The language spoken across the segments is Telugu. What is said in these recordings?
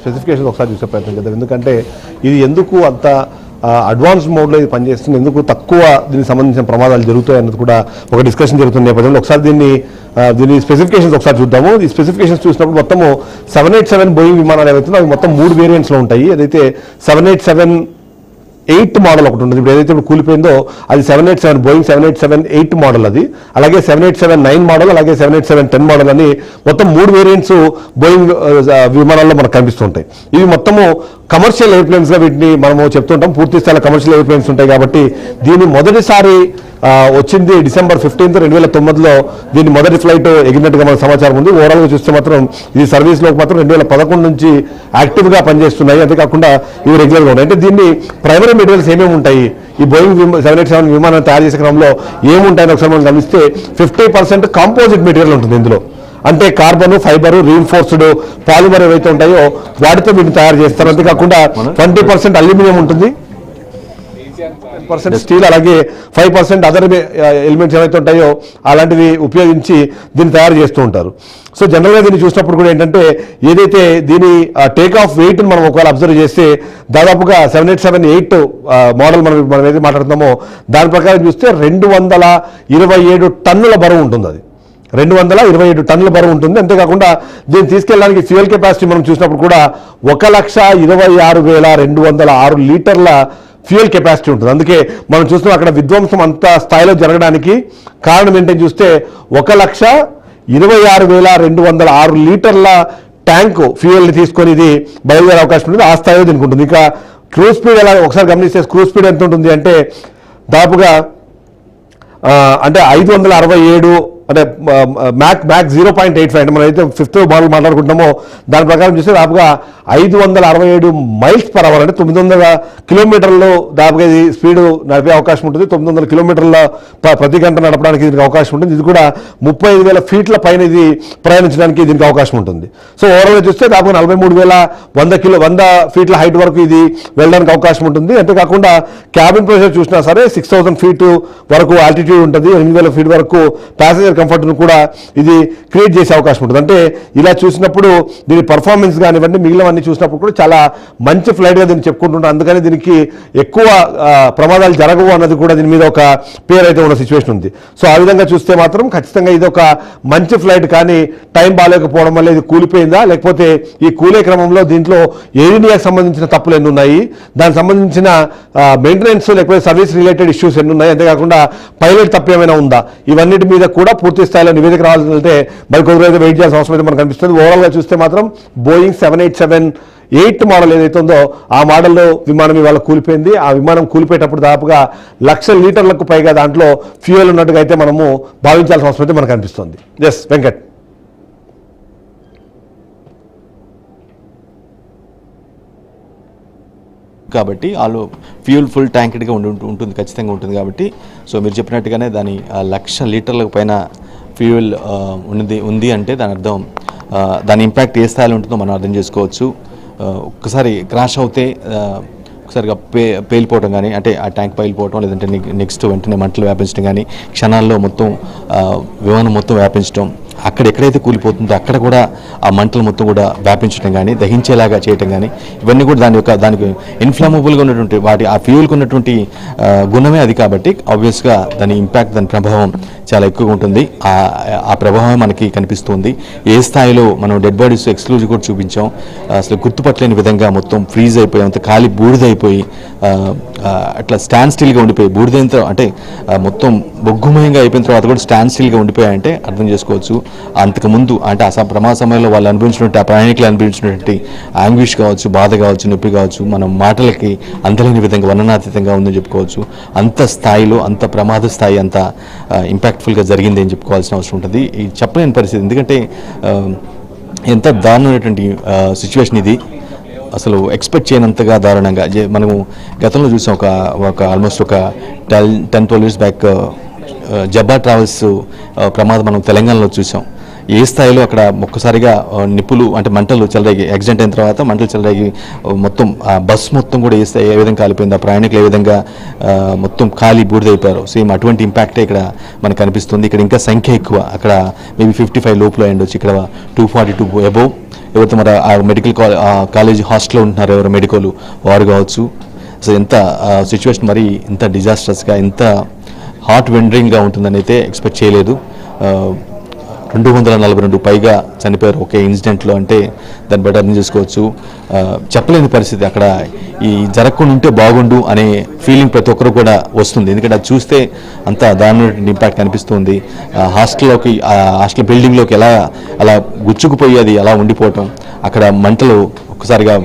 స్పెసిఫికేషన్స్ ఒకసారి చూసే ప్రయత్నం చేద్దాం. ఎందుకంటే ఇది ఎందుకు అంత అడ్వాన్స్ మోడ్లో ఇది పనిచేస్తుంది, ఎందుకు తక్కువ దీనికి సంబంధించిన ప్రమాదాలు జరుగుతాయి అన్నది కూడా ఒక డిస్కషన్ జరుగుతున్న నేపథ్యంలో ఒకసారి దీని స్పెసిఫికేషన్స్ ఒకసారి చూద్దాము. ఈ స్పెసిఫికేషన్స్ చూసినప్పుడు మొత్తము 787 బోయింగ్ విమానాలు ఏవైతుందో అవి మొత్తం 3 వేరియంట్స్లో ఉంటాయి. అదైతే 787-8 మోడల్ ఒకటి ఉంటుంది. ఇప్పుడు ఏదైతే ఇప్పుడు కూలిపోయిందో అది 787 బోయింగ్ 787-8 మోడల్ అది. అలాగే 787-9 మోడల్, అలాగే 787-10 మోడల్ అని మొత్తం 3 వేరియంట్స్ బోయింగ్ విమానాల్లో మనకు కనిపిస్తుంటాయి. ఇవి మొత్తము కమర్షియల్ ఎయిర్ప్లేన్స్గా వీటిని మనము చెప్తుంటాం. పూర్తి స్థాయిలో కమర్షియల్ ఎయిర్ప్లేన్స్ ఉంటాయి కాబట్టి దీన్ని మొదటిసారి వచ్చింది December 15, 2009లో దీని మొదటి ఫ్లైట్ ఎగిరినట్టుగా మనకు సమాచారం ఉంది. ఓవరాల్గా చూస్తే మాత్రం ఇది సర్వీస్లోకి మాత్రం 2011 నుంచి యాక్టివ్గా పనిచేస్తున్నాయి. అంతేకాకుండా ఇవి రెగ్యులర్గా ఉన్నాయి. అంటే దీన్ని ప్రైమరీ మెటీరియల్స్ ఏమేమి ఉంటాయి, ఈ బోయింగ్ 787 విమానాన్ని తయారు చేసే క్రమంలో ఏముంటాయని ఒకసారి మనం గమనిస్తే 50% కాంపోజిట్ మెటీరియల్ ఉంటుంది ఇందులో. అంటే కార్బన్, ఫైబర్, రీఇన్ఫోర్స్డ్ పాలిమర్ ఏవైతే ఉంటాయో వాటితో వీటిని తయారు చేస్తారు. అంతేకాకుండా 20% అల్యూమినియం ఉంటుంది, 10% స్టీల్, అలాగే 5% అదర్ ఎలిమెంట్స్ ఏవైతే ఉంటాయో అలాంటివి ఉపయోగించి దీన్ని తయారు చేస్తూ ఉంటారు. సో జనరల్గా దీన్ని చూసినప్పుడు కూడా ఏంటంటే ఏదైతే దీని టేక్ ఆఫ్ వెయిట్ని మనం ఒకవేళ అబ్జర్వ్ చేస్తే దాదాపుగా 787-8 మోడల్ మనం ఏదైతే మాట్లాడుతున్నామో దాని ప్రకారం చూస్తే 227 టన్నుల బరువు ఉంటుంది. అది 227 టన్నుల బరువు ఉంటుంది. అంతేకాకుండా దీన్ని తీసుకెళ్ళడానికి ఫ్యూయల్ కెపాసిటీ మనం చూసినప్పుడు కూడా 1,26,206 లీటర్ల ఫ్యూయల్ కెపాసిటీ ఉంటుంది. అందుకే మనం చూస్తున్నాం అక్కడ విధ్వంసం అంత స్థాయిలో జరగడానికి కారణం ఏంటని చూస్తే 1,26,206 లీటర్ల ట్యాంకు ఫ్యూయల్ని తీసుకొని ఇది బయలుదేరే అవకాశం ఉంటుంది. ఆ స్థాయిలో దీనికి ఉంటుంది. ఇక క్రూజ్ స్పీడ్ ఎలా ఒకసారి గమనిస్తే క్రూజ్ స్పీడ్ ఎంత ఉంటుంది అంటే దాదాపుగా 567 అంటే మ్యాక్ 0.85 అంటే మనం అయితే 5th మోడల్ మాట్లాడుకుంటామో దాని ప్రకారం చూస్తే దాదాపుగా 567 మైల్స్ పర్ అవర్ అంటే 900 కిలోమీటర్లు దాదాపుగా ఇది స్పీడ్ నడిపే అవకాశం ఉంటుంది. 900 కిలోమీటర్ల ప్రతి గంట నడపడానికి దీనికి అవకాశం ఉంటుంది. ఇది కూడా 35,000 ఫీట్ల పైన ఇది ప్రయాణించడానికి దీనికి అవకాశం ఉంటుంది. సో ఓవరాల్గా చూస్తే దాదాపుగా 43,100 ఫీట్ల హైట్ వరకు ఇది వెళ్ళడానికి అవకాశం ఉంటుంది. అంతేకాకుండా క్యాబిన్ ప్రెషర్ చూసినా సరే 6,000 ఫీట్ వరకు ఆల్టిట్యూడ్ ఉంటుంది. 8,000 ఫీట్ వరకు ప్యాసింజర్ కంఫర్ట్ను కూడా ఇది క్రియేట్ చేసే అవకాశం ఉంటుంది. అంటే ఇలా చూసినప్పుడు దీని పర్ఫార్మెన్స్ కానివ్వండి మిగిలినవన్నీ చూసినప్పుడు కూడా చాలా మంచి ఫ్లైట్గా దీన్ని చెప్పుకుంటుంటారు. అందుకని దీనికి ఎక్కువ ప్రమాదాలు జరగవు అన్నది కూడా దీని మీద ఒక పేరు అయితే ఉన్న సిచ్యువేషన్ ఉంది. సో ఆ విధంగా చూస్తే మాత్రం ఖచ్చితంగా ఇది ఒక మంచి ఫ్లైట్. కానీ టైం బాగాలేకపోవడం వల్ల ఇది కూలిపోయిందా, లేకపోతే ఈ కూలే క్రమంలో దీంట్లో ఎయిర్ ఇండియాకి సంబంధించిన తప్పులు ఎన్ని ఉన్నాయి, దానికి సంబంధించిన మెయింటెనెన్స్ లేకపోతే సర్వీస్ రిలేటెడ్ ఇష్యూస్ ఎన్ని ఉన్నాయి, అంతేకాకుండా పైలట్ తప్పు ఏమైనా ఉందా, ఇవన్నిటి మీద కూడా పూర్తి స్థాయిలో నివేదిక రావాలంటే మరి కొద్ది రోజులు వెయిట్ చేయాల్సిన అవసరం అయితే మనకు కనిపిస్తుంది. ఓవరాల్గా చూస్తే మాత్రం బోయింగ్ 787-8 మోడల్ ఏదైతే ఉందో ఆ మోడల్లో విమానం ఇవాళ కూలిపోయింది. ఆ విమానం కూలిపోయేటప్పుడు దాదాపుగా 1,00,000 లీటర్లకు పైగా దాంట్లో ఫ్యూయల్ ఉన్నట్టుగా అయితే మనము భావించాల్సిన అవసరం అయితే మనకు కనిపిస్తుంది. ఎస్ వెంకట్. కాబట్టి వాళ్ళు ఫ్యూల్ ఫుల్ ట్యాంకెడ్గా ఉంటుంది, ఖచ్చితంగా ఉంటుంది. కాబట్టి సో మీరు చెప్పినట్టుగానే దాని 1,00,000 లీటర్లకు పైన ఫ్యూయల్ ఉంది అంటే దాని అర్థం దాని ఇంపాక్ట్ ఏ స్థాయిలో ఉంటుందో మనం అర్థం చేసుకోవచ్చు. ఒక్కసారి క్రాష్ అవుతే ఒకసారిగా పేలిపోవడం కానీ, అంటే ఆ ట్యాంక్ పైలిపోవడం, లేదంటే నెక్స్ట్ వెంటనే మంటలు వ్యాపించడం కానీ, క్షణాల్లో మొత్తం విమానం మొత్తం వ్యాపించడం, అక్కడ ఎక్కడైతే కూలిపోతుందో అక్కడ కూడా ఆ మంటలు మొత్తం కూడా వ్యాపించడం కానీ, దహించేలాగా చేయటం కానీ, ఇవన్నీ కూడా దానికి ఇన్ఫ్లమబుల్గా ఉన్నటువంటి ఆ ఫ్యూయల్కి ఉన్నటువంటి గుణమే అది. కాబట్టి ఆబ్వియస్గా దాని ఇంపాక్ట్, దాని ప్రభావం చాలా ఎక్కువగా ఉంటుంది. ఆ ప్రభావం మనకి కనిపిస్తుంది. ఏ స్థాయిలో మనం డెడ్ బాడీస్ ఎక్స్క్లూజివ్ కూడా చూపించాం. అసలు గుర్తుపట్టలేని విధంగా మొత్తం ఫ్రీజ్ అయిపోయి, అంత ఖాళీ బూడిదైపోయి, అట్లా స్టాండ్ స్టిల్గా ఉండిపోయి, బూడిదంతో అంటే మొత్తం బొగ్గుమయంగా అయిపోయిన తర్వాత కూడా స్టాండ్ స్టిల్గా ఉండిపోయాయంటే అర్థం చేసుకోవచ్చు. అంతకుముందు అంటే ఆ ప్రమాద సమయంలో వాళ్ళు అనుభవించినట్టు, ఆ ప్రయాణికులు అనుభవించినటువంటి యాంగ్విష్ కావచ్చు, బాధ కావచ్చు, నొప్పి కావచ్చు, మనం మాటలకి అందలేని విధంగా వర్ణనాతీతంగా ఉందని చెప్పుకోవచ్చు. అంత స్థాయిలో, అంత ప్రమాద స్థాయి, అంత ఇంపాక్ట్ఫుల్గా జరిగింది అని చెప్పుకోవాల్సిన అవసరం ఉంటుంది. ఇది చెప్పలేని పరిస్థితి. ఎందుకంటే ఎంత దారుణమైనటువంటి సిచ్యువేషన్ ఇది. అసలు ఎక్స్పెక్ట్ చేయనంతగా దారుణంగా మనము గతంలో చూసాం. ఒక ఆల్మోస్ట్ ఒక 10-12 years బ్యాక్ జబ్బా ట్రావెల్స్ ప్రమాదం మనం తెలంగాణలో చూసాం. ఏ స్థాయిలో అక్కడ ఒక్కసారిగా నిప్పులు అంటే మంటలు చెలరేగి, యాక్సిడెంట్ అయిన తర్వాత మంటలు చెలరేగి మొత్తం ఆ బస్ మొత్తం కూడా ఏ విధంగా కాలిపోయింది, ఆ ప్రయాణికులు ఏ విధంగా మొత్తం ఖాళీ బూడిదైపోయారు. సేమ్ అటువంటి ఇంపాక్టే ఇక్కడ మనకు కనిపిస్తుంది. ఇక్కడ ఇంకా సంఖ్య ఎక్కువ, అక్కడ మేబీ 55 లోపల అయ్యుండొచ్చు, ఇక్కడ 242 అబోవ్. ఎవరైతే మరి ఆ మెడికల్ కాలేజ్ హాస్టల్లో ఉంటున్నారు ఎవరు మెడికల్ వారు కావచ్చు. సో ఎంత సిచ్యువేషన్ మరి ఇంత డిజాస్టర్స్గా ఇంత హార్ట్ వెండరింగ్గా ఉంటుందని అయితే ఎక్స్పెక్ట్ చేయలేదు. 242 పైగా చనిపోయారు ఒకే ఇన్సిడెంట్లో అంటే దాన్ని బట్టి అర్థం చేసుకోవచ్చు. చెప్పలేని పరిస్థితి అక్కడ ఈ జరగకుండా ఉంటే బాగుండు అనే ఫీలింగ్ ప్రతి ఒక్కరు కూడా వస్తుంది. ఎందుకంటే అది చూస్తే అంత దారుణమైన ఇంపాక్ట్ కనిపిస్తుంది. హాస్టల్ బిల్డింగ్లోకి అలా గుచ్చుకుపోయి అది అలా ఉండిపోవటం, అక్కడ మంటలు ఒక్కసారిగా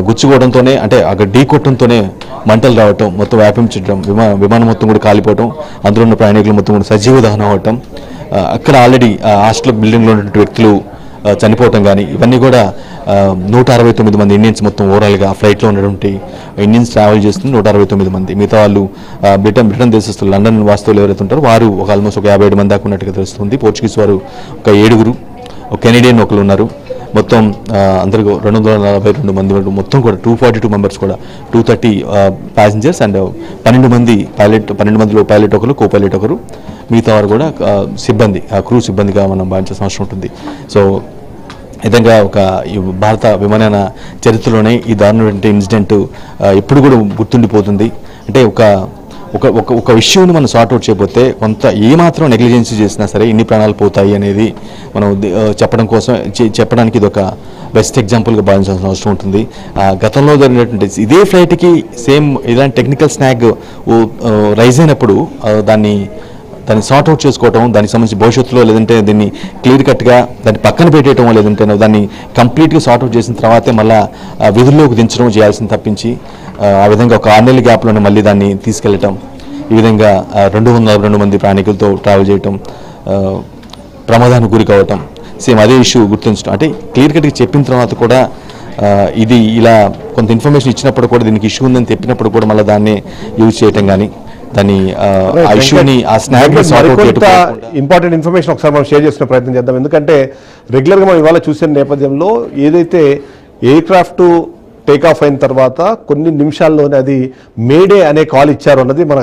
గుచ్చుకోవడంతోనే అంటే అక్కడ ఢీ కొట్టడంతోనే మంటలు రావటం, మొత్తం వ్యాపించడం, విమానం మొత్తం కూడా కాలిపోవటం, అందులో ఉన్న ప్రయాణికులు మొత్తం కూడా సజీవ దహనం అవ్వటం, అక్కడ ఆల్రెడీ హాస్టల్ బిల్డింగ్లో ఉన్నటువంటి వ్యక్తులు చనిపోవటం కానీ ఇవన్నీ కూడా 169 మంది ఇండియన్స్ మొత్తం ఓవరాల్గా ఫ్లైట్లో ఉన్నటువంటి ఇండియన్స్ ట్రావెల్ చేస్తుంది 169 మంది. మిగతా వాళ్ళు బ్రిటన్ దేశస్తులు లండన్ వాస్తవులు ఎవరైతే ఉంటారో వారు ఆల్మోస్ట్ ఒక 57 మంది దాకా ఉన్నట్టుగా తెలుస్తుంది. పోర్చుగీస్ వారు ఒక 7, ఒక కెనడియన్ ఒకరు ఉన్నారు. మొత్తం అందరికీ 242 మంది మొత్తం కూడా 242 మెంబర్స్ కూడా 230 ప్యాసింజర్స్ అండ్ 12 మంది పైలట్, 12 మందిలో పైలట్ ఒకరు, కో పైలట్ ఒకరు, మిగతా వారు కూడా సిబ్బంది, క్రూ సిబ్బందిగా మనం భావించాల్సిన అవసరం ఉంటుంది. సో విధంగా ఒక భారత విమానయాన చరిత్రలోనే ఈ దారుణమైన ఇన్సిడెంట్ ఎప్పుడు కూడా గుర్తుండిపోతుంది. అంటే ఒక విషయాన్ని మనం సార్ట్అవుట్ చేయకపోతే కొంత ఏమాత్రం నెగ్లిజెన్సీ చేసినా సరే ఇన్ని ప్రాణాలు పోతాయి అనేది మనం చెప్పడానికి ఇది ఒక బెస్ట్ ఎగ్జాంపుల్గా భావించాల్సిన అవసరం ఉంటుంది. గతంలో జరిగినటువంటి ఇదే ఫ్లైట్కి సేమ్ ఇలాంటి టెక్నికల్ స్నాగ్ రైజ్ అయినప్పుడు దాన్ని సార్ట్అవుట్ చేసుకోవటం, దానికి సంబంధించి భవిష్యత్తులో లేదంటే దీన్ని క్లియర్ కట్గా దాన్ని పక్కన పెట్టేయటం, లేదంటే దాన్ని కంప్లీట్గా సార్ట్అవుట్ చేసిన తర్వాతే మళ్ళీ విధుల్లోకి దించడం చేయాల్సింది తప్పించి ఆ విధంగా ఒక 6 నెలల గ్యాప్లోనే మళ్ళీ దాన్ని తీసుకెళ్ళటం, ఈ విధంగా 242 మంది ప్రయాణికులతో ట్రావెల్ చేయటం, ప్రమాదానికి గురి కావటం, సేమ్ అదే ఇష్యూ గుర్తించడం. అంటే క్లియర్ కట్గా చెప్పిన తర్వాత కూడా ఇది ఇలా కొంత ఇన్ఫర్మేషన్ ఇచ్చినప్పుడు కూడా దీనికి ఇష్యూ ఉందని చెప్పినప్పుడు కూడా మళ్ళీ దాన్ని యూజ్ చేయటం కానీ దాన్ని ఇంపార్టెంట్ ఇన్ఫర్మేషన్ ఒకసారి మనం షేర్ చేసుకునే ప్రయత్నం చేద్దాం. ఎందుకంటే రెగ్యులర్గా మనం ఇవాళ చూసిన నేపథ్యంలో ఏదైతే ఎయిర్ క్రాఫ్ట్ టేక్ ఆఫ్ అయిన తర్వాత కొన్ని నిమిషాల్లోనే అది మేడే అనే కాల్ ఇచ్చారు అన్నది మనకు